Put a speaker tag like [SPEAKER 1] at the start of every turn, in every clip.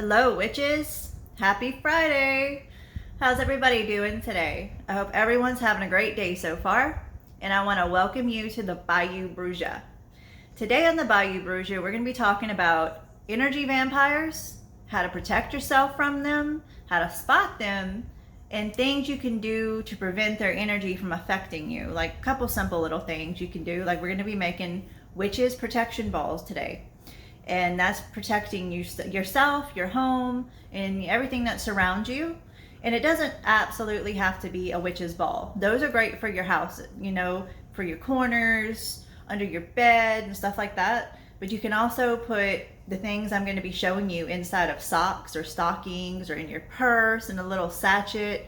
[SPEAKER 1] Hello, witches. Happy Friday. How's everybody doing today? I hope everyone's having a great day so far, and I want to welcome you to the Bayou Bruja. Today on the Bayou Bruja, we're going to be talking about energy vampires, how to protect yourself from them, how to spot them, and things you can do to prevent their energy from affecting you. Like a couple simple little things you can do. Like we're going to be making witches protection balls today. And that's protecting yourself, your home, and everything that surrounds you. And it doesn't absolutely have to be a witch's ball. Those are great for your house, for your corners, under your bed, and stuff like that. But you can also put the things I'm going to be showing you inside of socks or stockings or in your purse in a little sachet.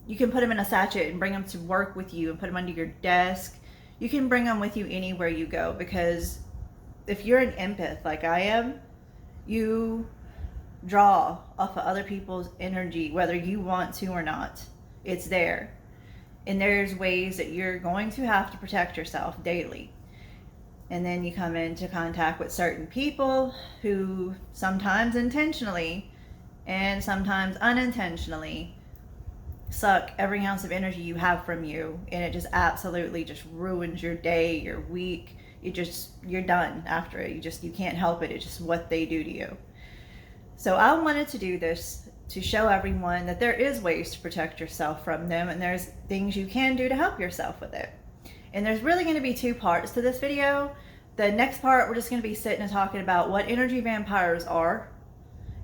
[SPEAKER 1] You can put them in a sachet and bring them to work with you and put them under your desk. You can bring them with you anywhere you go, because if you're an empath like I am, you draw off of other people's energy, whether you want to or not. It's there. And there's ways that you're going to have to protect yourself daily. And then you come into contact with certain people who sometimes intentionally and sometimes unintentionally suck every ounce of energy you have from you, and it just absolutely just ruins your day, your week. You're done after it. You can't help it. It's just what they do to you. So I wanted to do this to show everyone that there is ways to protect yourself from them, and there's things you can do to help yourself with it. And there's really going to be two parts to this video. The next part, we're just going to be sitting and talking about what energy vampires are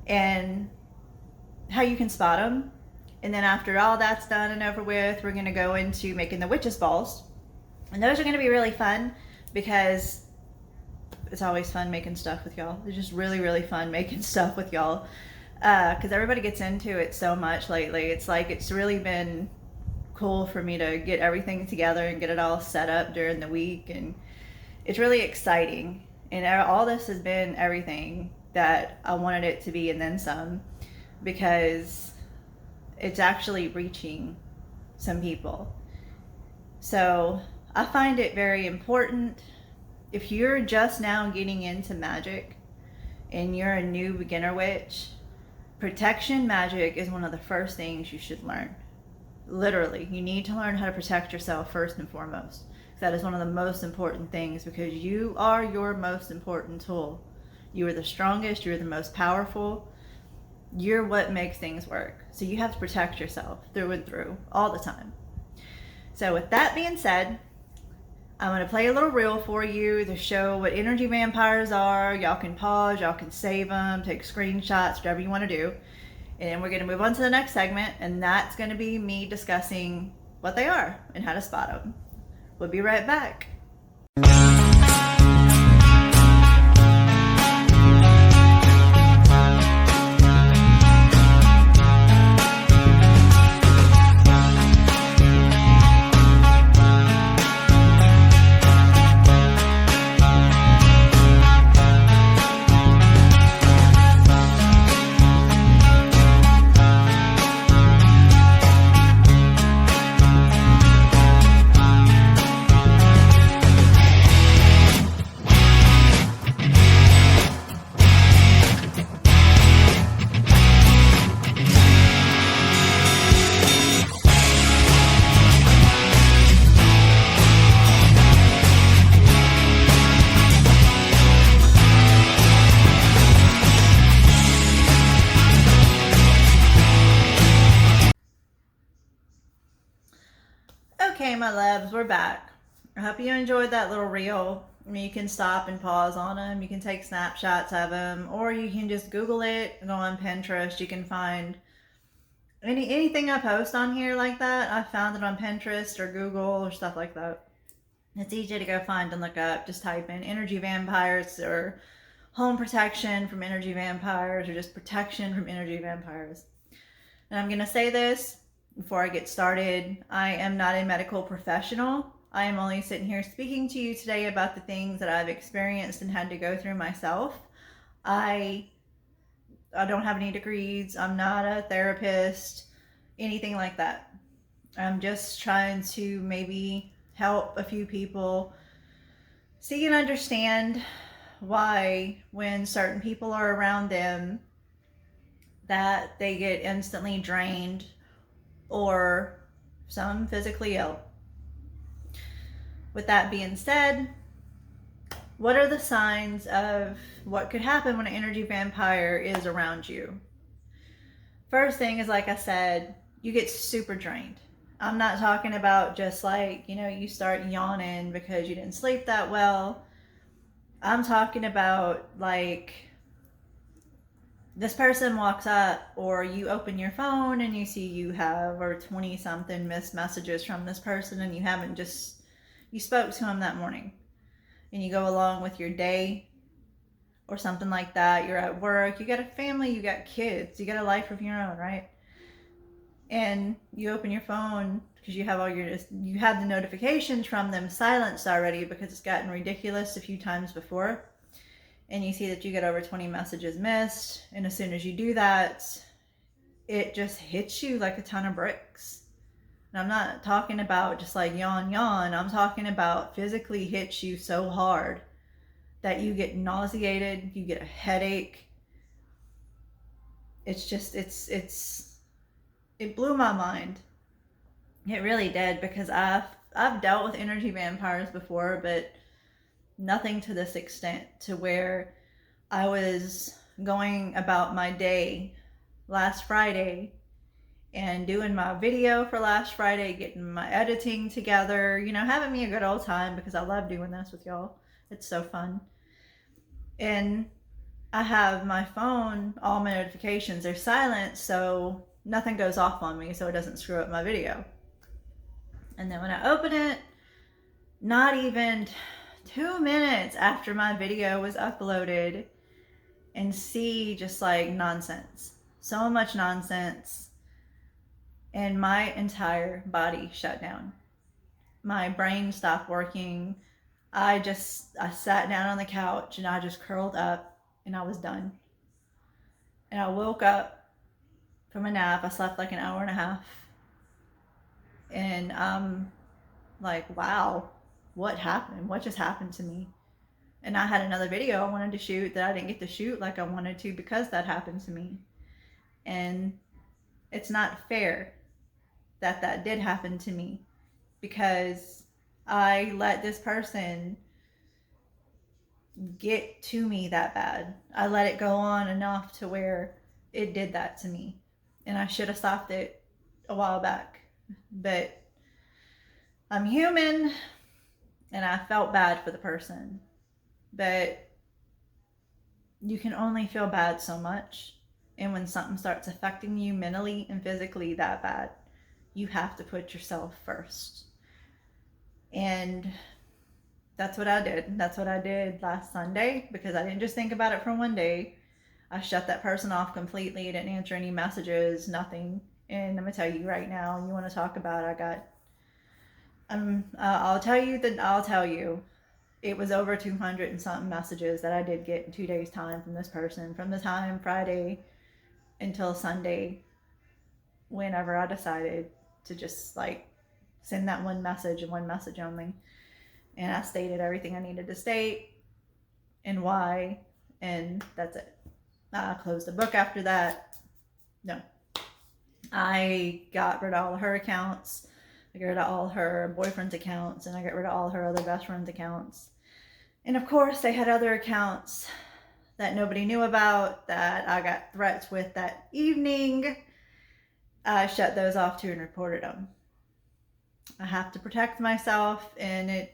[SPEAKER 1] and how you can spot them. And then after all that's done and over with, we're going to go into making the witches balls. And those are going to be really fun, because it's always fun making stuff with y'all. It's just really, really fun making stuff with y'all, because everybody gets into it so much lately. It's like it's really been cool for me to get everything together and get it all set up during the week, and it's really exciting. And all this has been everything that I wanted it to be, and then some, because it's actually reaching some people. So I find it very important, if you're just now getting into magic and you're a new beginner witch, protection magic is one of the first things you should learn. Literally, you need to learn how to protect yourself first and foremost. That is one of the most important things, because you are your most important tool. You are the strongest, you're the most powerful. You're what makes things work. So you have to protect yourself through and through, all the time. So with that being said, I'm going to play a little reel for you to show what energy vampires are. Y'all can pause, y'all can save them, take screenshots, whatever you want to do. And then we're going to move on to the next segment, and that's going to be me discussing what they are and how to spot them. We'll be right back. Okay, my loves, we're back. I hope you enjoyed that little reel. You can stop and pause on them. You can take snapshots of them, or you can just Google it, go on Pinterest. You can find anything I post on here like that. I found it on Pinterest or Google or stuff like that. It's easy to go find and look up. Just type in energy vampires or home protection from energy vampires, or just protection from energy vampires. And I'm going to say this before I get started. I am not a medical professional. I am only sitting here speaking to you today about the things that I've experienced and had to go through myself. I don't have any degrees. I'm not a therapist, anything like that. I'm just trying to maybe help a few people see and understand why, when certain people are around them, that they get instantly drained or some physically ill. With that being said, what are the signs of what could happen when an energy vampire is around you? First thing is, like I said, you get super drained. I'm not talking about just like, you start yawning because you didn't sleep that well. I'm talking about like this person walks up, or you open your phone and you see you have over 20 something missed messages from this person, and you spoke to him that morning, and you go along with your day or something like that. You're at work, you got a family, you got kids, you got a life of your own, right? And you open your phone because you have the notifications from them silenced already because it's gotten ridiculous a few times before. And you see that you get over 20 messages missed. And as soon as you do that, it just hits you like a ton of bricks. And I'm not talking about just like yawn. I'm talking about physically hits you so hard that you get nauseated, you get a headache. It's just, it blew my mind. It really did, because I've dealt with energy vampires before, but nothing to this extent, to where I was going about my day last Friday and doing my video for last Friday, getting my editing together, having me a good old time, because I love doing this with y'all. It's so fun. And I have my phone, all my notifications are silent, so nothing goes off on me, so it doesn't screw up my video. And then when I open it, not even 2 minutes after my video was uploaded, and see just like nonsense, so much nonsense, and my entire body shut down. My brain stopped working. I sat down on the couch and I just curled up and I was done. And I woke up from a nap. I slept like an hour and a half. And I'm like, wow, what happened? What just happened to me? And I had another video I wanted to shoot that I didn't get to shoot like I wanted to because that happened to me. And it's not fair that that did happen to me, because I let this person get to me that bad. I let it go on enough to where it did that to me. And I should have stopped it a while back. But I'm human, and I felt bad for the person. But you can only feel bad so much. And when something starts affecting you mentally and physically that bad, you have to put yourself first. And that's what I did. That's what I did last Sunday, because I didn't just think about it for one day. I shut that person off completely. Didn't answer any messages, nothing. And I'm gonna tell you right now, you want to talk about, I'll tell you, it was over 200 and something messages that I did get in 2 days' time from this person, from the time Friday until Sunday, whenever I decided to just like send that one message and one message only. And I stated everything I needed to state and why, and that's it. I closed the book after that. No. I got rid of all of her accounts. I got rid of all her boyfriend's accounts, and I got rid of all her other best friend's accounts. And of course, they had other accounts that nobody knew about that I got threats with that evening. I shut those off too and reported them. I have to protect myself, and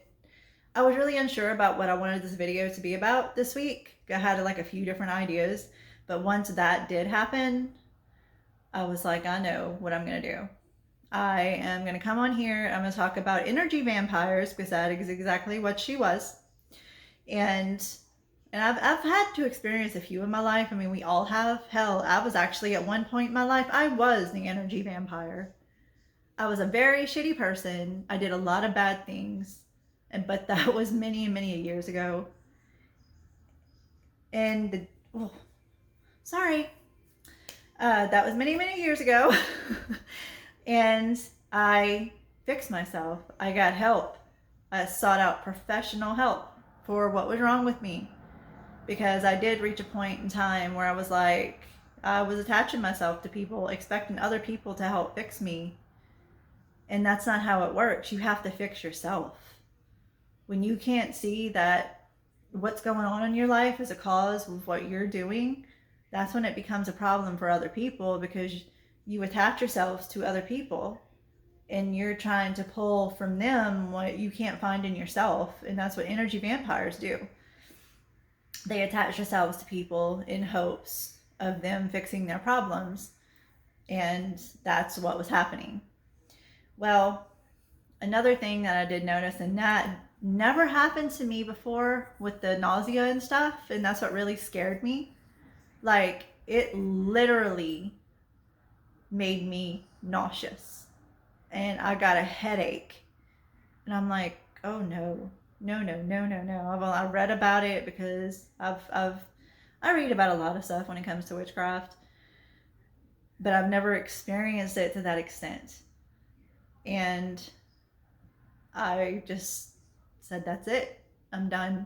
[SPEAKER 1] I was really unsure about what I wanted this video to be about this week. I had like a few different ideas, but once that did happen, I was like, I know what I'm gonna do. I am gonna come on here, I'm gonna talk about energy vampires, because that is exactly what she was. And I've had to experience a few in my life. I mean, we all have. Hell, I was actually at one point in my life, I was the energy vampire. I was a very shitty person. I did a lot of bad things, but that was many, many years ago. And that was many, many years ago. And I fixed myself. I got help. I sought out professional help for what was wrong with me, because I did reach a point in time where I was like, I was attaching myself to people, expecting other people to help fix me. And that's not how it works. You have to fix yourself. When you can't see that what's going on in your life is a cause of what you're doing, that's when it becomes a problem for other people, because you attach yourselves to other people and you're trying to pull from them what you can't find in yourself. And that's what energy vampires do. They attach themselves to people in hopes of them fixing their problems. And that's what was happening. Well, another thing that I did notice, and that never happened to me before with the nausea and stuff, and that's what really scared me. Like, it literally made me nauseous. And I got a headache. And I'm like, oh no. I read about it because I read about a lot of stuff when it comes to witchcraft, but I've never experienced it to that extent. And I just said, that's it. I'm done.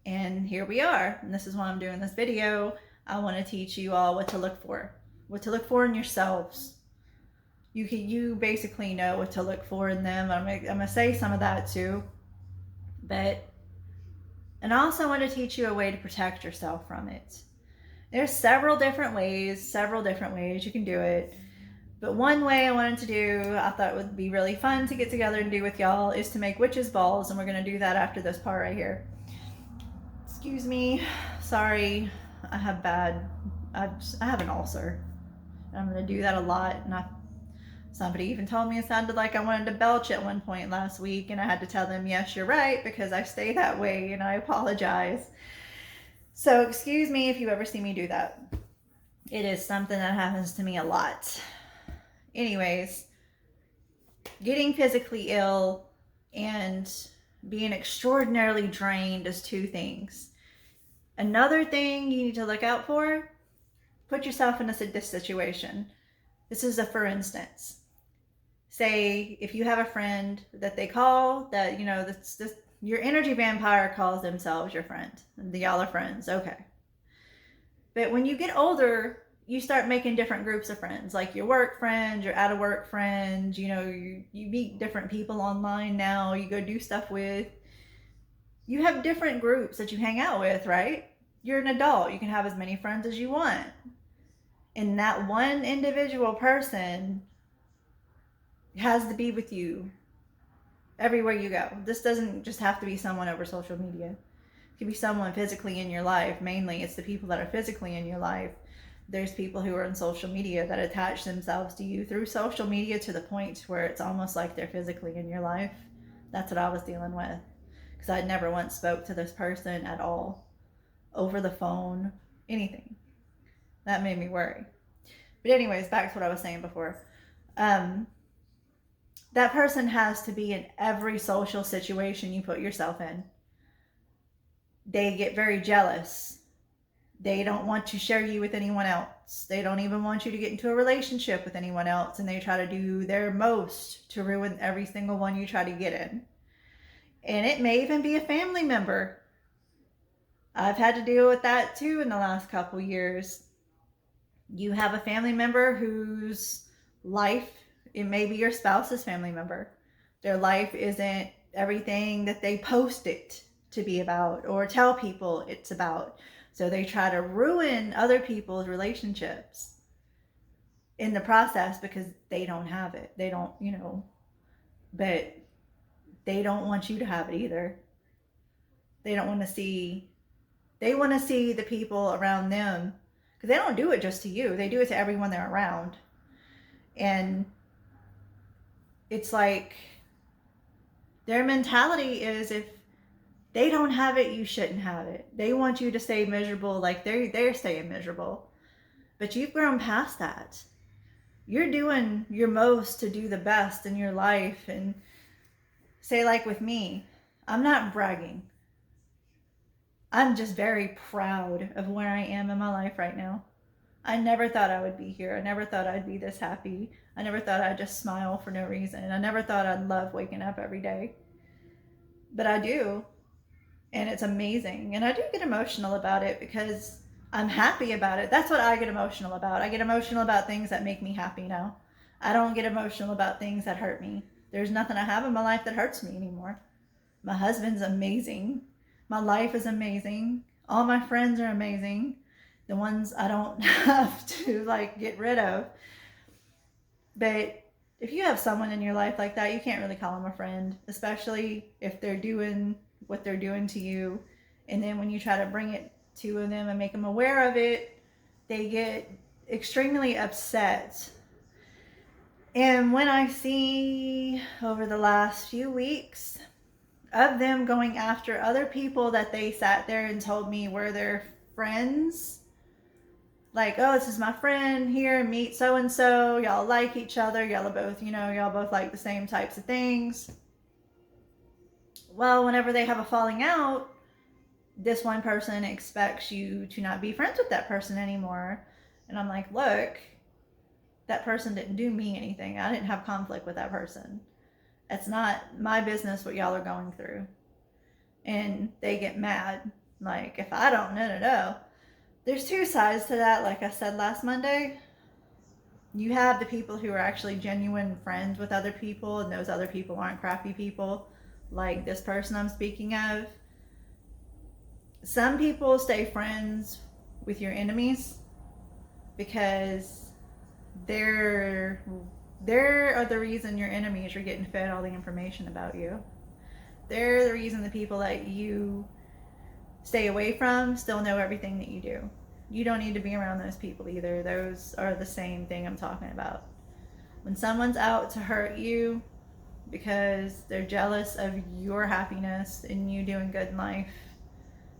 [SPEAKER 1] And here we are. And this is why I'm doing this video. I want to teach you all what to look for. What to look for in yourselves. You basically know what to look for in them. I'm gonna say some of that too. And I also want to teach you a way to protect yourself from it. There's several different ways you can do it. But one way I wanted to do, I thought would be really fun to get together and do with y'all, is to make witches balls. And we're going to do that after this part right here. Excuse me. Sorry. I have an ulcer. I'm going to do that a lot. And somebody even told me it sounded like I wanted to belch at one point last week. And I had to tell them, yes, you're right, because I stay that way. And I apologize. So excuse me if you ever see me do that. It is something that happens to me a lot. Anyways, getting physically ill and being extraordinarily drained is two things. Another thing you need to look out for, put yourself in this situation. This is a for instance. Say if you have a friend that they call that, your energy vampire calls themselves your friend. Y'all are friends, okay. But when you get older, you start making different groups of friends, like your work friends, your out of work friends, you meet different people online now, you go do stuff with. You have different groups that you hang out with, right? You're an adult, you can have as many friends as you want. And that one individual person has to be with you everywhere you go. This doesn't just have to be someone over social media. It could be someone physically in your life. Mainly, it's the people that are physically in your life. There's people who are on social media that attach themselves to you through social media to the point where it's almost like they're physically in your life. That's what I was dealing with. Because I'd never once spoke to this person at all. Over the phone. Anything. That made me worry. But anyways, back to what I was saying before. That person has to be in every social situation you put yourself in. They get very jealous. They don't want to share you with anyone else. They don't even want you to get into a relationship with anyone else. And they try to do their most to ruin every single one you try to get in. And it may even be a family member. I've had to deal with that too in the last couple years. You have a family member whose life, it may be your spouse's family member. Their life isn't everything that they post it to be about or tell people it's about. So they try to ruin other people's relationships in the process because they don't have it. They don't, but they don't want you to have it either. They want to see the people around them, because they don't do it just to you. They do it to everyone they're around. And it's like their mentality is, if they don't have it, you shouldn't have it. They want you to stay miserable like they're staying miserable. But you've grown past that. You're doing your most to do the best in your life. And say, like with me, I'm not bragging. I'm just very proud of where I am in my life right now. I never thought I would be here. I never thought I'd be this happy. I never thought I'd just smile for no reason. I never thought I'd love waking up every day. But I do. And it's amazing. And I do get emotional about it because I'm happy about it. That's what I get emotional about. I get emotional about things that make me happy now. I don't get emotional about things that hurt me. There's nothing I have in my life that hurts me anymore. My husband's amazing. My life is amazing. All my friends are amazing. The ones I don't have to like get rid of. But if you have someone in your life like that, you can't really call them a friend, especially if they're doing what they're doing to you. And then when you try to bring it to them and make them aware of it, they get extremely upset. And when I see over the last few weeks of them going after other people that they sat there and told me were their friends, like, oh, this is my friend here, meet so and so, y'all like each other, y'all are both, y'all both like the same types of things. Well, whenever they have a falling out, this one person expects you to not be friends with that person anymore. And I'm like, look, that person didn't do me anything. I didn't have conflict with that person. It's not my business what y'all are going through. And they get mad. Like, if I don't, no. There's two sides to that. Like I said last Monday, you have the people who are actually genuine friends with other people, and those other people aren't crappy people, like this person I'm speaking of. Some people stay friends with your enemies because they're the reason your enemies are getting fed all the information about you. They're the reason the people that you stay away from still know everything that you do. You don't need to be around those people either. Those are the same thing I'm talking about. When someone's out to hurt you because they're jealous of your happiness and you doing good in life,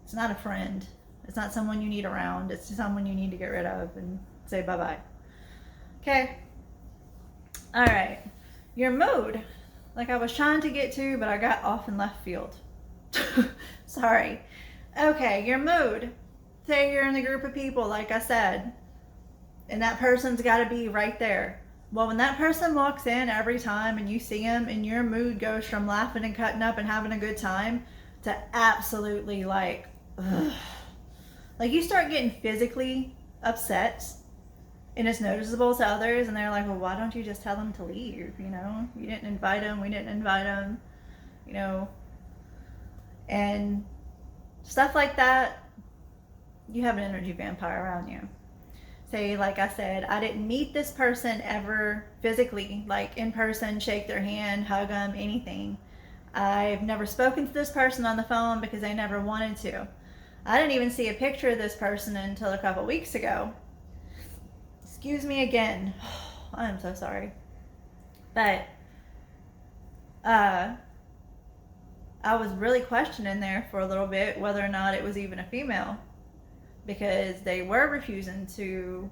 [SPEAKER 1] it's not a friend. It's not someone you need around. It's someone you need to get rid of and say bye-bye. Okay? All right. Your mood. Like I was trying to get to, but I got off in left field. Sorry. Okay, your mood. Say you're in a group of people, like I said, and that person's got to be right there. Well, when that person walks in every time and you see them, and your mood goes from laughing and cutting up and having a good time to absolutely like, ugh. Like you start getting physically upset, and it's noticeable to others, and they're like, well, why don't you just tell them to leave? You didn't invite them, we didn't invite them, and stuff like that. You have an energy vampire around you. Say, like I said, I didn't meet this person ever physically, like in person, shake their hand, hug them, anything. I've never spoken to this person on the phone because I never wanted to. I didn't even see a picture of this person until a couple weeks ago. Excuse me again. I'm so sorry. But I was really questioning there for a little bit whether or not it was even a female, because they were refusing to,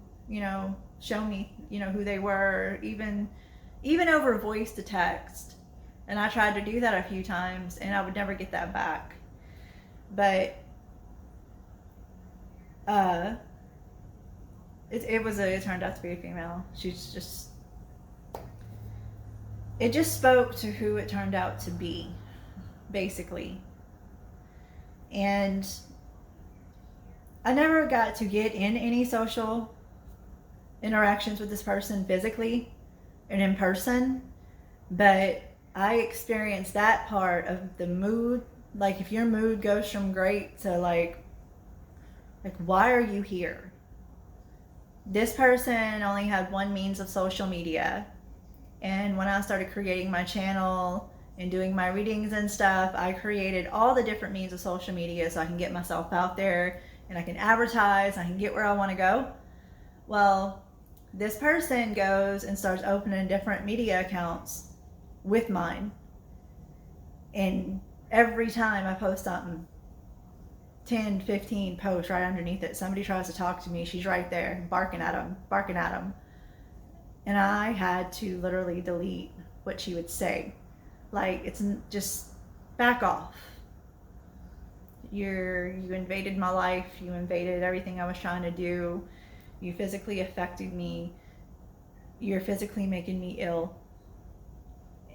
[SPEAKER 1] show me, who they were, even over voice to text. And I tried to do that a few times, and I would never get that back. But it turned out to be a female. It just spoke to who it turned out to be, basically. And I never got to get in any social interactions with this person physically and in person, but I experienced that part of the mood. Like if your mood goes from great to like why are you here? This person only had one means of social media, and when I started creating my channel and doing my readings and stuff, I created all the different means of social media so I can get myself out there and I can advertise, I can get where I want to go. Well, this person goes and starts opening different media accounts with mine. And every time I post something, 10, 15 posts right underneath it, somebody tries to talk to me, she's right there, barking at them. And I had to literally delete what she would say. Like, it's just back off. You invaded my life. You invaded everything I was trying to do. You physically affected me. You're physically making me ill,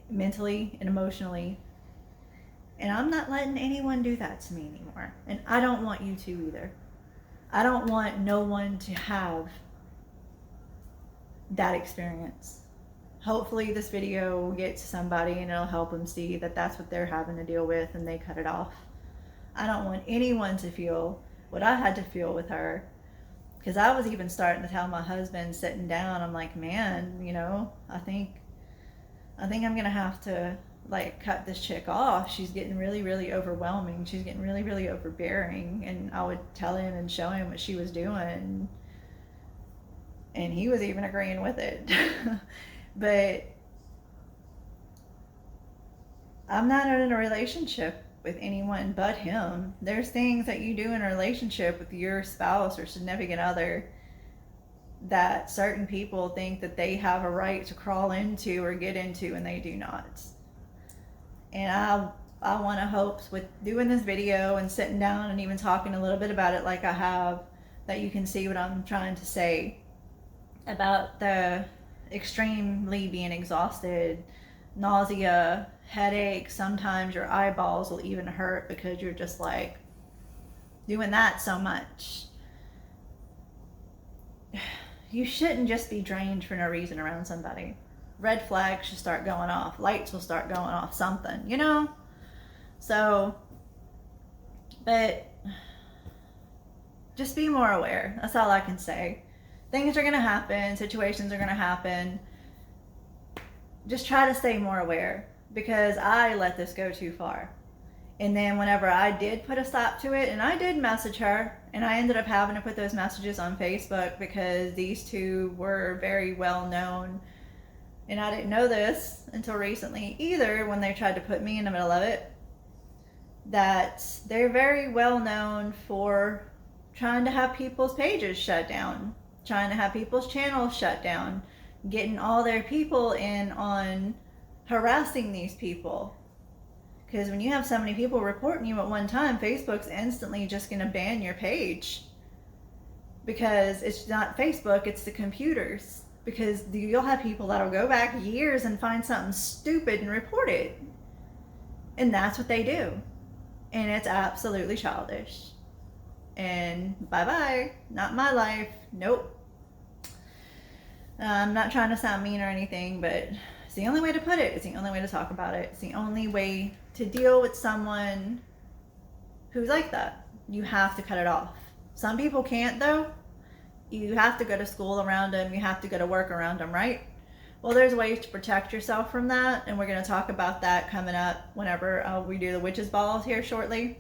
[SPEAKER 1] mentally and emotionally. And I'm not letting anyone do that to me anymore. And I don't want you to either. I don't want no one to have that experience. Hopefully this video will get to somebody and it'll help them see that that's what they're having to deal with and they cut it off. I don't want anyone to feel what I had to feel with her, because I was even starting to tell my husband sitting down, I'm like, man, you know, I think I'm gonna have to like cut this chick off. She's getting really, really overwhelming. She's getting really, really overbearing. And I would tell him and show him what she was doing, and he was even agreeing with it. But I'm not in a relationship with anyone but him. There's things that you do in a relationship with your spouse or significant other that certain people think that they have a right to crawl into or get into, and they do not. And I want to hope with doing this video and sitting down and even talking a little bit about it like I have, that you can see what I'm trying to say about the extremely being exhausted, nausea, headache. Sometimes your eyeballs will even hurt because you're just like doing that so much. You shouldn't just be drained for no reason around somebody. Red flags should start going off. Lights will start going off, something, you know? So, but just be more aware. That's all I can say. Things are going to happen. Situations are going to happen. Just try to stay more aware, because I let this go too far. And then whenever I did put a stop to it, and I did message her, and I ended up having to put those messages on Facebook because these two were very well known. And I didn't know this until recently either, when they tried to put me in the middle of it, that they're very well known for trying to have people's pages shut down, trying to have people's channels shut down, getting all their people in on harassing these people. Because when you have so many people reporting you at one time, Facebook's instantly just going to ban your page. Because it's not Facebook, it's the computers. Because you'll have people that'll go back years and find something stupid and report it. And that's what they do. And it's absolutely childish. And bye-bye. Not my life. Nope. I'm not trying to sound mean or anything, but it's the only way to put it. It's the only way to talk about it. It's the only way to deal with someone who's like that. You have to cut it off. Some people can't, though. You have to go to school around them. You have to go to work around them, right? Well, there's ways to protect yourself from that, and we're going to talk about that coming up whenever we do the witch's balls here shortly.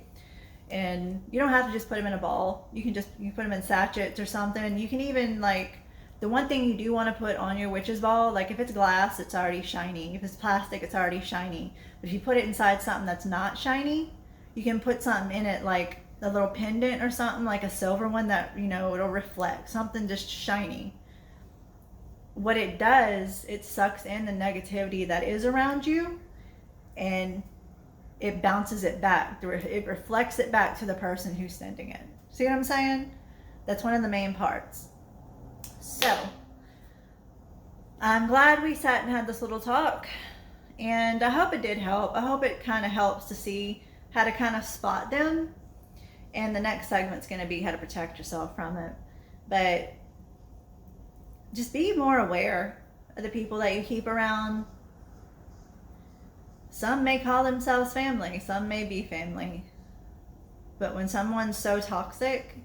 [SPEAKER 1] And you don't have to just put them in a ball. You can put them in sachets or something. You can even, like, the one thing you do want to put on your witch's ball, like if it's glass, it's already shiny. If it's plastic, it's already shiny. But if you put it inside something that's not shiny, you can put something in it, like a little pendant or something, like a silver one that, you know, it'll reflect. Something just shiny. What it does, it sucks in the negativity that is around you, and it bounces it back. It reflects it back to the person who's sending it. See what I'm saying? That's one of the main parts. So, I'm glad we sat and had this little talk, and I hope it did help. I hope it kind of helps to see how to kind of spot them, and the next segment's going to be how to protect yourself from it. But just be more aware of the people that you keep around. Some may call themselves family, some may be family, but when someone's so toxic,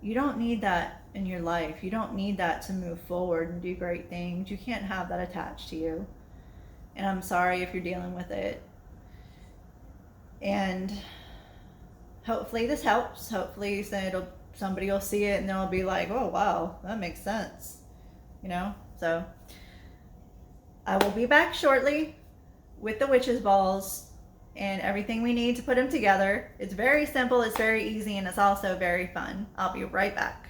[SPEAKER 1] you don't need that in your life. You don't need that to move forward and do great things. You can't have that attached to you. And I'm sorry if you're dealing with it. And hopefully this helps. Hopefully somebody will see it and they'll be like, oh wow, that makes sense. You know? So I will be back shortly with the witch's balls and everything we need to put them together. It's very simple, it's very easy, and it's also very fun. I'll be right back.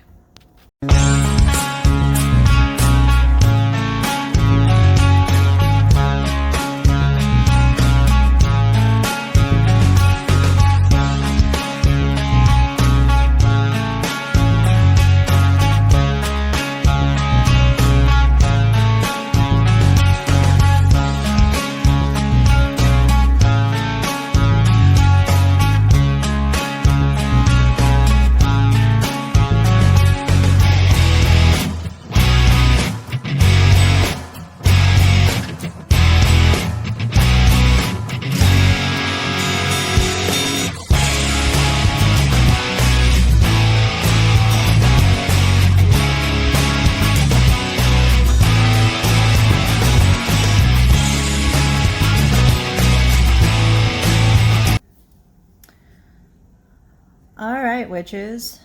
[SPEAKER 1] All right, witches,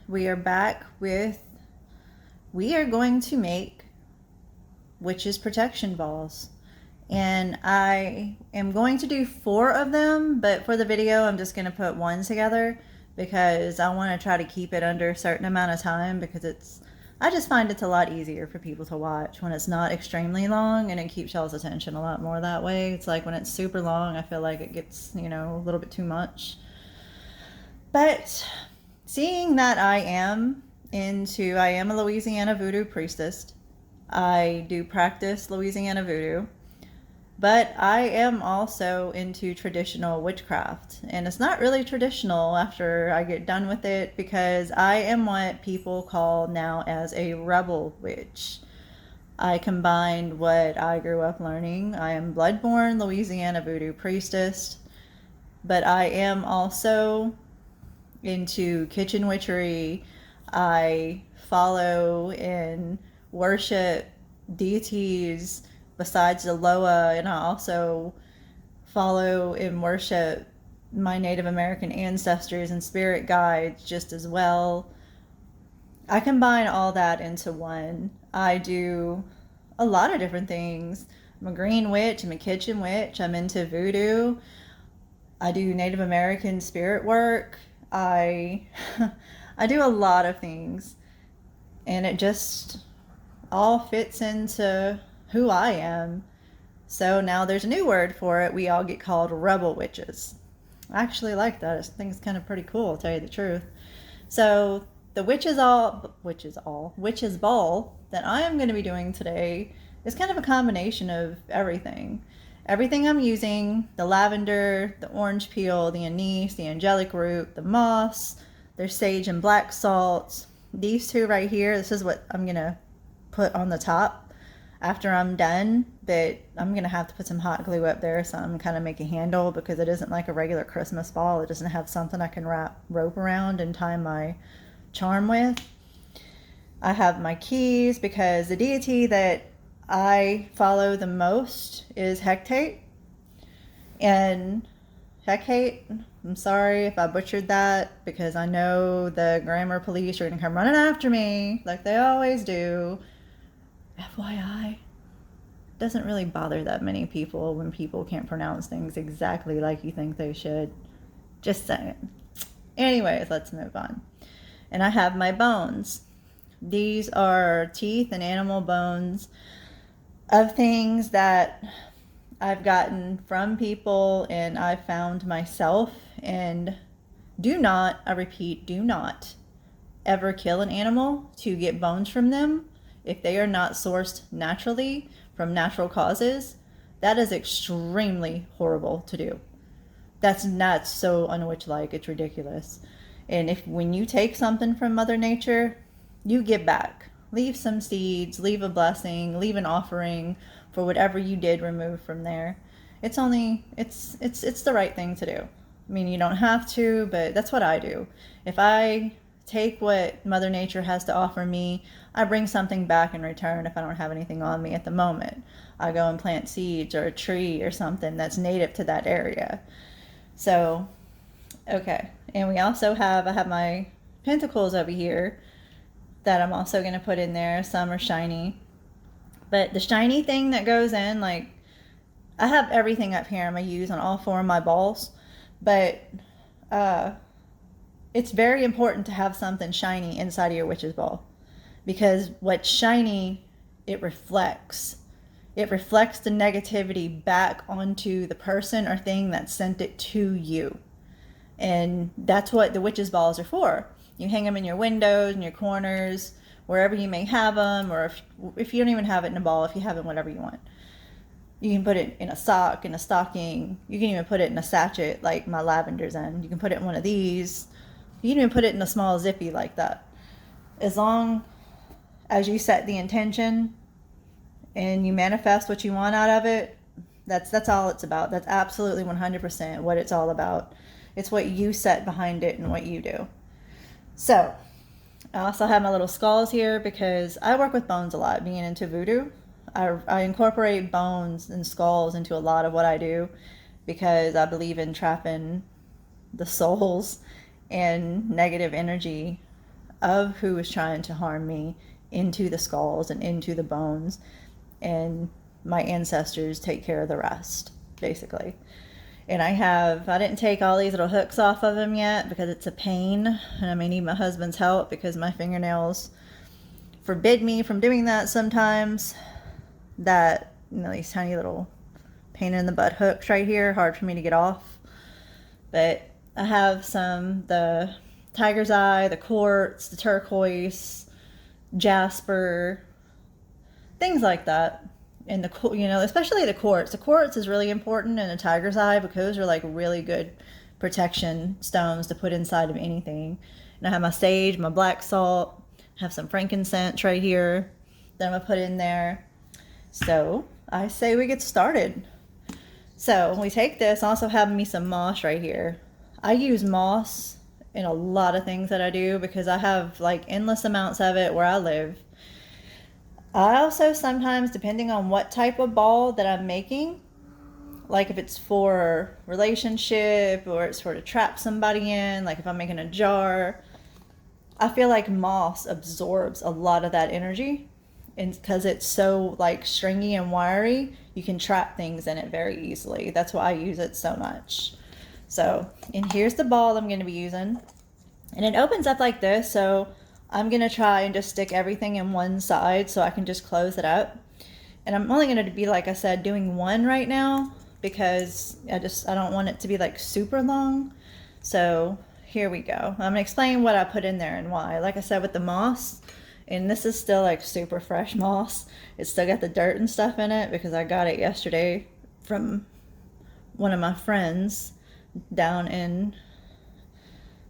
[SPEAKER 1] we are back we are going to make witches protection balls. And I am going to do 4 of them, but for the video, I'm just going to put 1 together because I want to try to keep it under a certain amount of time because I just find it's a lot easier for people to watch when it's not extremely long, and it keeps y'all's attention a lot more that way. It's like when it's super long, I feel like it gets, a little bit too much. But seeing that I am a Louisiana voodoo priestess. I do practice Louisiana voodoo, but I am also into traditional witchcraft. And it's not really traditional after I get done with it because I am what people call now as a rebel witch. I combined what I grew up learning. I am blood-born Louisiana voodoo priestess, but I am also into kitchen witchery. I follow and worship deities besides the Loa, and I also follow and worship my Native American ancestors and spirit guides just as well. I combine all that into one. I do a lot of different things. I'm a green witch, I'm a kitchen witch, I'm into voodoo. I do Native American spirit work. I do a lot of things, and it just all fits into who I am. So now there's a new word for it. We all get called rebel witches. I actually like that. I think it's kind of pretty cool, to tell you the truth. So the witches ball that I am going to be doing today is kind of a combination of everything. Everything I'm using, the lavender, the orange peel, the anise, the angelic root, the moss, there's sage and black salt. These 2 right here, this is what I'm going to put on the top after I'm done, but I'm going to have to put some hot glue up there so I'm kind of make a handle because it isn't like a regular Christmas ball. It doesn't have something I can wrap rope around and tie my charm with. I have my keys because the deity that I follow the most is Hecate. And Hecate, I'm sorry if I butchered that because I know the grammar police are going to come running after me like they always do. FYI, doesn't really bother that many people when people can't pronounce things exactly like you think they should. Just saying. Anyways, let's move on. And I have my bones. These are teeth and animal bones of things that I've gotten from people and I've found myself. And I repeat, do not ever kill an animal to get bones from them if they are not sourced naturally from natural causes. That is extremely horrible to do. That's not so unwitch-like, it's ridiculous. And when you take something from Mother Nature, you give back. Leave some seeds, leave a blessing, leave an offering for whatever you did remove from there. It's the right thing to do. I mean, you don't have to, but that's what I do. If I take what Mother Nature has to offer me, I bring something back in return if I don't have anything on me at the moment. I go and plant seeds or a tree or something that's native to that area. So, okay. And I have my pentacles over here that I'm also going to put in there. Some are shiny. But the shiny thing that goes in, like, I have everything up here I'm going to use on all 4 of my balls. But it's very important to have something shiny inside of your witch's ball. Because what's shiny, it reflects. It reflects the negativity back onto the person or thing that sent it to you. And that's what the witch's balls are for. You hang them in your windows, in your corners, wherever you may have them, or if you don't even have it in a ball, if you have it, whatever you want. You can put it in a sock, in a stocking. You can even put it in a sachet like my lavender's in. You can put it in one of these. You can even put it in a small zippy like that. As long as you set the intention and you manifest what you want out of it, that's all it's about. That's absolutely 100% what it's all about. It's what you set behind it and what you do. So, I also have my little skulls here because I work with bones a lot, being into voodoo. I incorporate bones and skulls into a lot of what I do because I believe in trapping the souls and negative energy of who is trying to harm me into the skulls and into the bones, and my ancestors take care of the rest, basically. And I didn't take all these little hooks off of them yet because it's a pain, and I may need my husband's help because my fingernails forbid me from doing that sometimes. That, these tiny little pain in the butt hooks right here, hard for me to get off. But I have the tiger's eye, the quartz, the turquoise, jasper, things like that. And especially the quartz. The quartz is really important in a tiger's eye because those are like really good protection stones to put inside of anything. And I have my sage, my black salt, I have some frankincense right here that I'm gonna put in there. So I say we get started. So we take this. I also have me some moss right here. I use moss in a lot of things that I do because I have like endless amounts of it where I live. I also sometimes, depending on what type of ball that I'm making, like if it's for relationship or it's for to trap somebody in, like if I'm making a jar, I feel like moss absorbs a lot of that energy. And because it's so like stringy and wiry, you can trap things in it very easily. That's why I use it so much. So, and here's the ball I'm going to be using. And it opens up like this, so I'm going to try and just stick everything in one side so I can just close it up. And I'm only going to be, like I said, doing one right now because I don't want it to be like super long. So here we go. I'm going to explain what I put in there and why. Like I said, with the moss, and this is still like super fresh moss. It's still got the dirt and stuff in it because I got it yesterday from one of my friends down in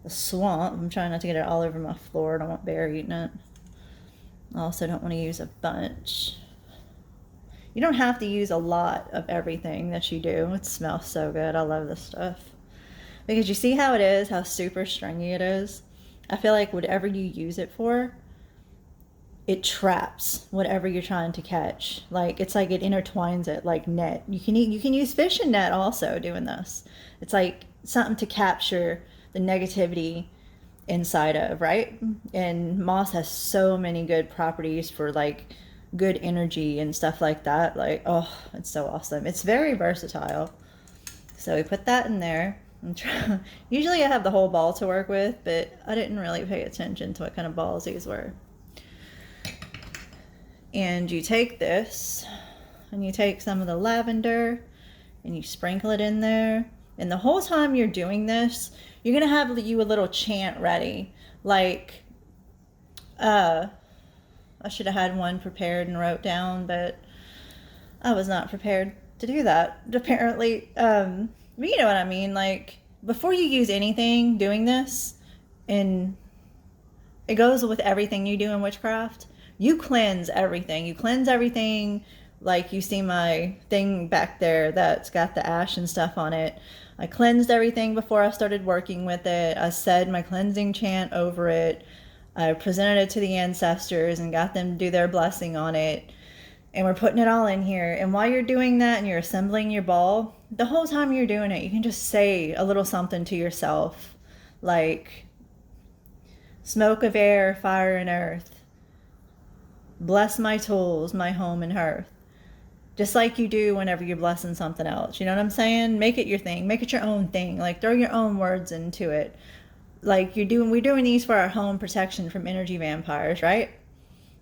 [SPEAKER 1] the swamp. I'm trying not to get it all over my floor. I don't want bear eating it. I also don't want to use a bunch. You don't have to use a lot of everything that you do. It smells so good. I love this stuff. Because you see how it is, how super stringy it is? I feel like whatever you use it for, it traps whatever you're trying to catch. Like it's like it intertwines it like net. You can use fishing net also doing this. It's like something to capture the negativity inside of, right? And moss has so many good properties for like good energy and stuff like that. Like, oh, it's so awesome. It's very versatile. So we put that in there. Usually I have the whole ball to work with, but I didn't really pay attention to what kind of balls these were. And you take this and you take some of the lavender and you sprinkle it in there. And the whole time you're doing this, you're going to have you a little chant ready. Like, I should have had one prepared and wrote down, but I was not prepared to do that. Apparently, but you know what I mean? Like, before you use anything doing this, and it goes with everything you do in witchcraft, you cleanse everything. You cleanse everything. Like you see my thing back there that's got the ash and stuff on it. I cleansed everything before I started working with it. I said my cleansing chant over it. I presented it to the ancestors and got them to do their blessing on it. And we're putting it all in here. And while you're doing that and you're assembling your ball, the whole time you're doing it, you can just say a little something to yourself. Like, smoke of air, fire and earth. Bless my tools, my home and hearth. Just like you do whenever you're blessing something else. You know what I'm saying? Make it your thing. Make it your own thing. Like, throw your own words into it. Like we're doing these for our home protection from energy vampires, right?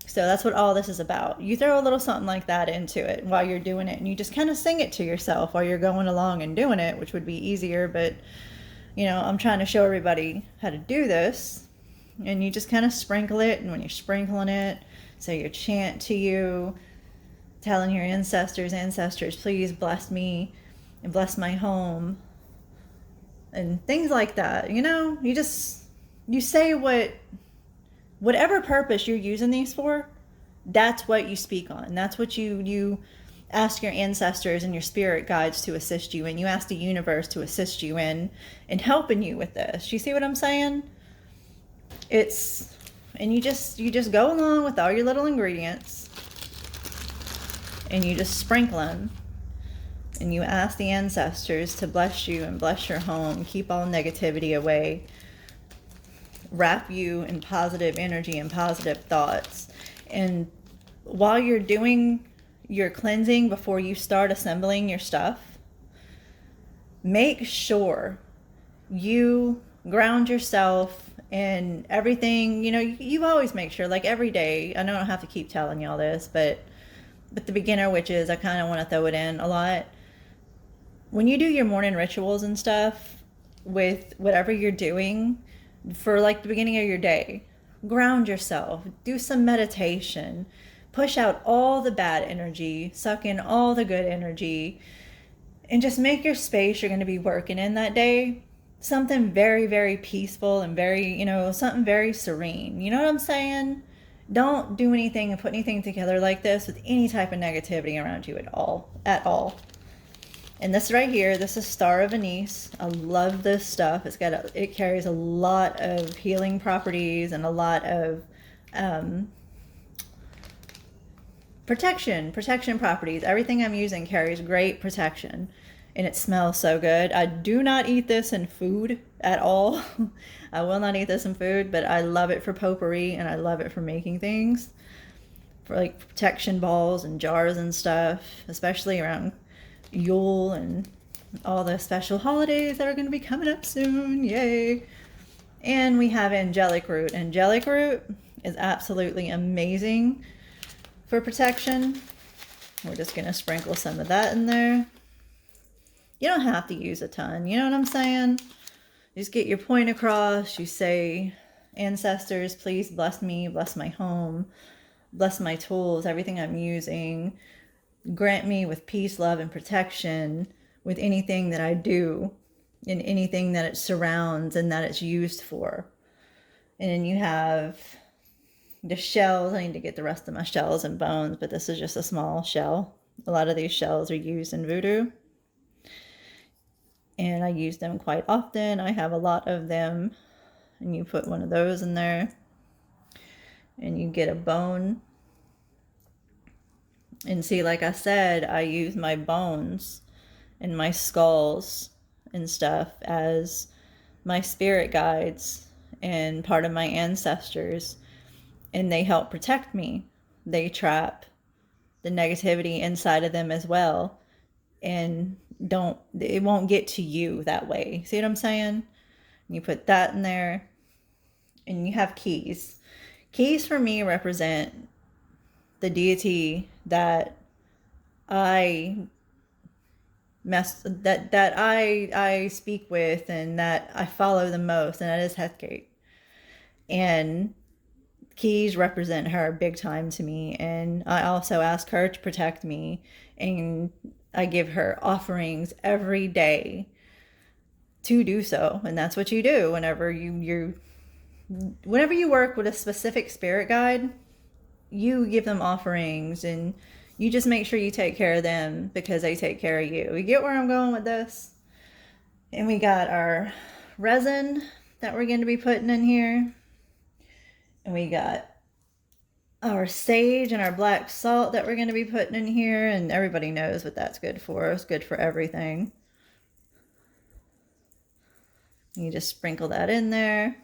[SPEAKER 1] So that's what all this is about. You throw a little something like that into it while you're doing it, and you just kind of sing it to yourself while you're going along and doing it, which would be easier, but I'm trying to show everybody how to do this. And you just kind of sprinkle it, and when you're sprinkling it, say your chant to you, telling your ancestors, please bless me and bless my home and things like that. You say whatever purpose you're using these for, that's what you speak on. That's what you ask your ancestors and your spirit guides to assist you in. You ask the universe to assist you in helping you with this. You see what I'm saying? And you just go along with all your little ingredients and you just sprinkle them and you ask the ancestors to bless you and bless your home, keep all negativity away. wrap you in positive energy and positive thoughts. And while you're doing your cleansing, before you start assembling your stuff, make sure you ground yourself in everything. You always make sure, like every day. I don't have to keep telling y'all this, but the beginner witches, I kind of want to throw it in a lot. When you do your morning rituals and stuff with whatever you're doing for like the beginning of your day, ground yourself, do some meditation, push out all the bad energy, suck in all the good energy, and just make your space you're going to be working in that day something very, very peaceful and very, something very serene. You know what I'm saying? Don't do anything and put anything together like this with any type of negativity around you at all. And this right here, this is Star of Anise. I love this stuff. It carries a lot of healing properties and a lot of protection properties. Everything I'm using carries great protection, and it smells so good. I do not eat this in food at all. I will not eat this in food, but I love it for potpourri, and I love it for making things, for like protection balls and jars and stuff, especially around Yule and all the special holidays that are going to be coming up soon. Yay! And we have angelic root. Angelic root is absolutely amazing for protection. We're just going to sprinkle some of that in there. You don't have to use a ton. You know what I'm saying? Just get your point across. You say, ancestors, please bless me, bless my home, bless my tools, everything I'm using. Grant me with peace, love, and protection with anything that I do and anything that it surrounds and that it's used for. And then you have the shells. I need to get the rest of my shells and bones, but this is just a small shell. A lot of these shells are used in voodoo, and I use them quite often. I have a lot of them, and you put one of those in there, and you get a bone. And see, like I said, I use my bones and my skulls and stuff as my spirit guides and part of my ancestors, and they help protect me. They trap the negativity inside of them as well, and it won't get to you that way. See what I'm saying? You put that in there, and you have keys. Keys for me represent the deity that I I speak with and that I follow the most, and that is Hecate. And keys represent her big time to me, and I also ask her to protect me, and I give her offerings every day to do so. And that's what you do whenever you work with a specific spirit guide. You give them offerings, and you just make sure you take care of them because they take care of you. You get where I'm going with this? And we got our resin that we're going to be putting in here. And we got our sage and our black salt that we're going to be putting in here. And everybody knows what that's good for. It's good for everything. You just sprinkle that in there.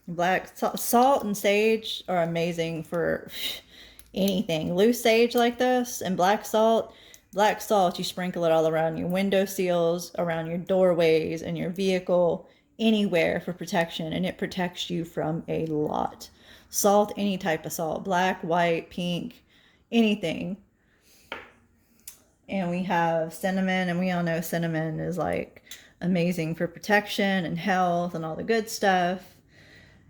[SPEAKER 1] Black salt and sage are amazing for anything. Loose sage like this and black salt, you sprinkle it all around your window sills, around your doorways, and your vehicle, anywhere for protection, and it protects you from a lot. Salt, any type of salt, black, white, pink, anything. And we have cinnamon, and we all know cinnamon is like amazing for protection and health and all the good stuff.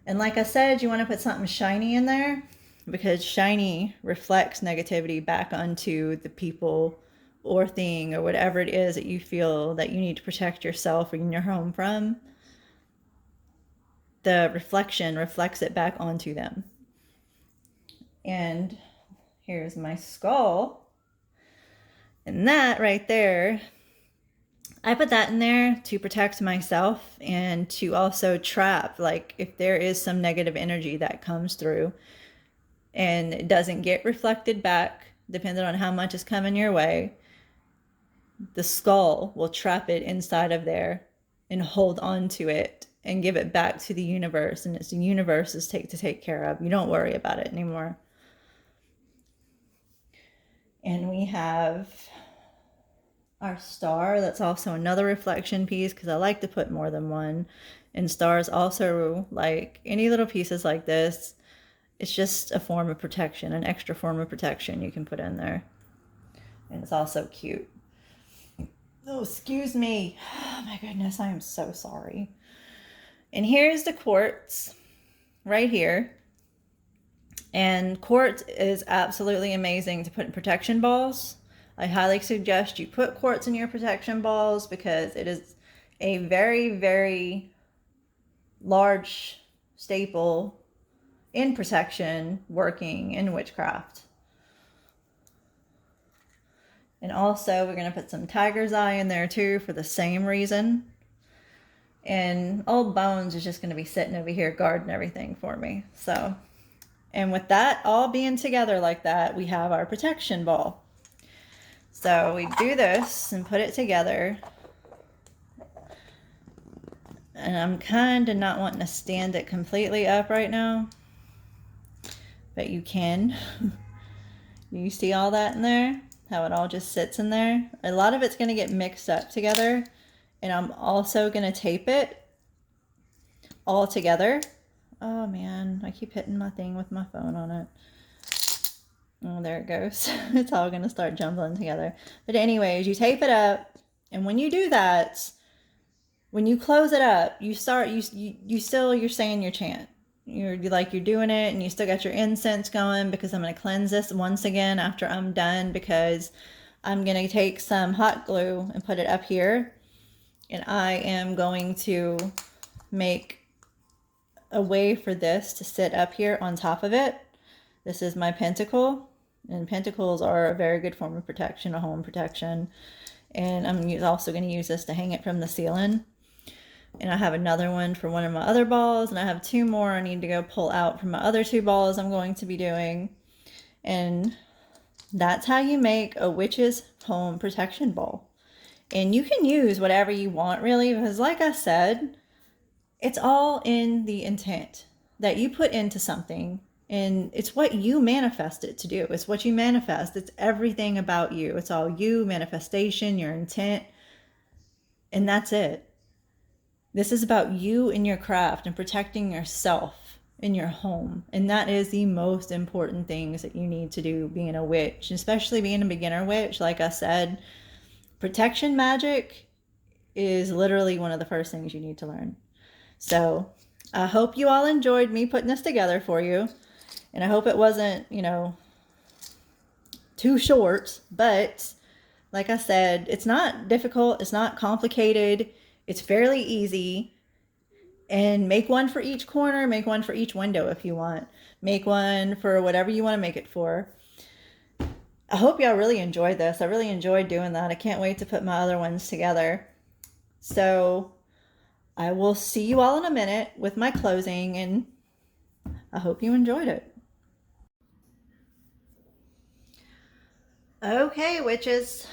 [SPEAKER 1] And like I said, you want to put something shiny in there, because shiny reflects negativity back onto the people or thing or whatever it is that you feel that you need to protect yourself or in your home from. The reflection reflects it back onto them. And here's my skull. And that right there, I put that in there to protect myself and to also trap, like if there is some negative energy that comes through and it doesn't get reflected back, depending on how much is coming your way, the skull will trap it inside of there and hold on to it and give it back to the universe, and it's the universe's to take care of. You don't worry about it anymore. And we have our star. That's also another reflection piece, because I like to put more than one. And stars also, like any little pieces like this, it's just a form of protection, an extra form of protection you can put in there. And it's also cute. Oh, excuse me. Oh my goodness, I am so sorry. And here's the quartz right here. And quartz is absolutely amazing to put in protection balls. I highly suggest you put quartz in your protection balls, because it is a very, very large staple in protection working in witchcraft. And also we're going to put some tiger's eye in there too, for the same reason. And old Bones is just going to be sitting over here guarding everything for me. So, and with that all being together like that, we have our protection ball. So we do this and put it together. And I'm kind of not wanting to stand it completely up right now, but you can. You see all that in there? How it all just sits in there? A lot of it's going to get mixed up together. And I'm also going to tape it all together. Oh man, I keep hitting my thing with my phone on it. Oh, there it goes. It's all going to start jumbling together. But anyways, you tape it up. And when you do that, when you close it up, you start, you're saying your chant. You're doing it, and you still got your incense going, because I'm going to cleanse this once again after I'm done, because I'm going to take some hot glue and put it up here. And I am going to make a way for this to sit up here on top of it. This is my pentacle, and pentacles are a very good form of protection, a home protection. And I'm also going to use this to hang it from the ceiling. And I have another one for one of my other balls, and I have two more I need to go pull out from my other two balls I'm going to be doing. And that's how you make a witch's home protection ball. And you can use whatever you want, really, because like I said, it's all in the intent that you put into something, and it's what you manifest it to do. It's what you manifest. It's everything about you. It's all you, manifestation, your intent, and that's it. This is about you and your craft and protecting yourself in your home. And that is the most important things that you need to do being a witch, especially being a beginner witch. Like I said, protection magic is literally one of the first things you need to learn. So I hope you all enjoyed me putting this together for you. And I hope it wasn't, too short. But like I said, it's not difficult. It's not complicated. It's fairly easy. And make one for each corner. Make one for each window if you want. Make one for whatever you want to make it for. I hope y'all really enjoyed this. I really enjoyed doing that. I can't wait to put my other ones together. So I will see you all in a minute with my closing, and I hope you enjoyed it. Okay, witches.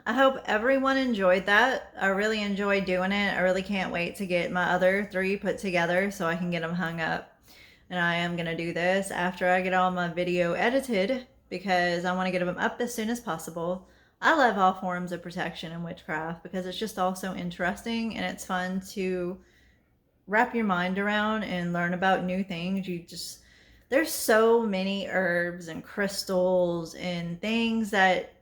[SPEAKER 1] I hope everyone enjoyed that. I really enjoyed doing it. I really can't wait to get my other 3 put together so I can get them hung up. And I am going to do this after I get all my video edited, because I want to get them up as soon as possible. I love all forms of protection in witchcraft, because it's just all so interesting, and it's fun to wrap your mind around and learn about new things. There's so many herbs and crystals and things that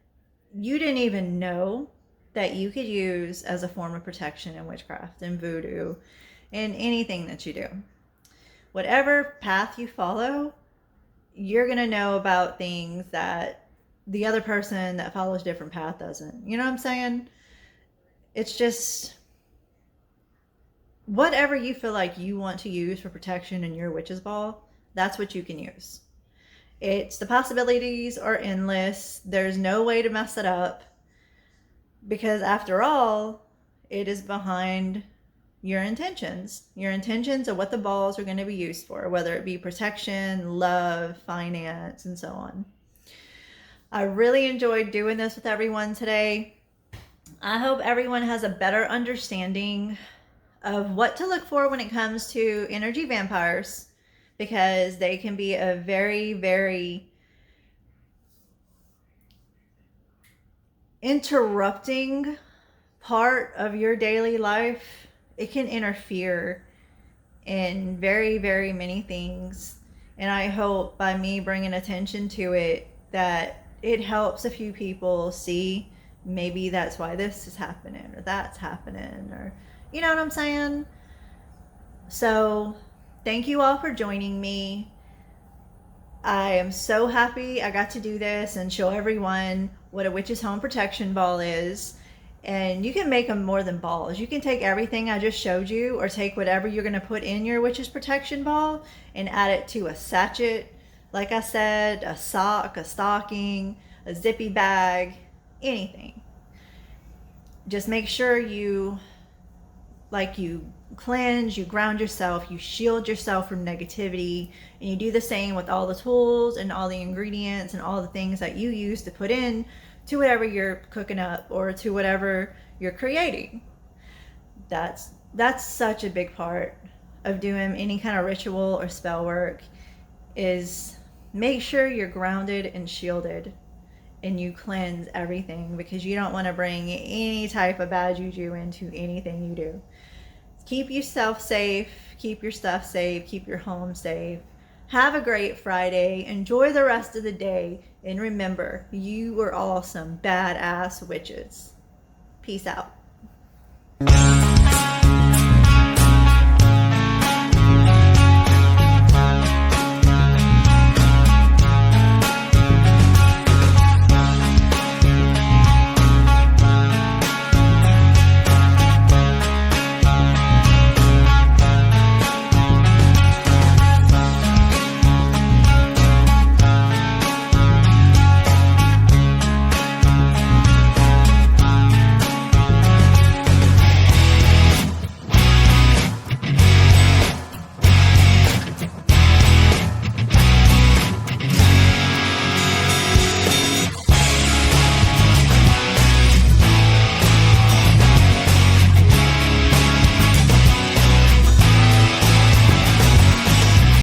[SPEAKER 1] you didn't even know that you could use as a form of protection in witchcraft and voodoo and anything that you do. Whatever path you follow, you're going to know about things that the other person that follows a different path doesn't. You know what I'm saying? It's just whatever you feel like you want to use for protection in your witch's ball, that's what you can use. The possibilities are endless. There's no way to mess it up, because after all, it is behind your intentions. Your intentions are what the balls are going to be used for, whether it be protection, love, finance, and so on. I really enjoyed doing this with everyone today. I hope everyone has a better understanding of what to look for when it comes to energy vampires, because they can be a very, very interrupting part of your daily life. It can interfere in very, very many things. And I hope by me bringing attention to it that it helps a few people see maybe that's why this is happening or that's happening, or you know what I'm saying? So thank you all for joining me. I am so happy I got to do this and show everyone what a witch's home protection ball is. And you can make them more than balls. You can take everything I just showed you, or take whatever you're going to put in your witch's protection ball and add it to a sachet, like I said, a sock, a stocking, a zippy bag, anything. Just make sure you cleanse, you ground yourself, you shield yourself from negativity, and you do the same with all the tools and all the ingredients and all the things that you use to put in to whatever you're cooking up or to whatever you're creating. That's such a big part of doing any kind of ritual or spell work, is make sure you're grounded and shielded and you cleanse everything, because you don't want to bring any type of bad juju into anything you do. Keep yourself safe, keep your stuff safe, keep your home safe. Have a great Friday. Enjoy the rest of the day. And remember, you are all some badass witches. Peace out.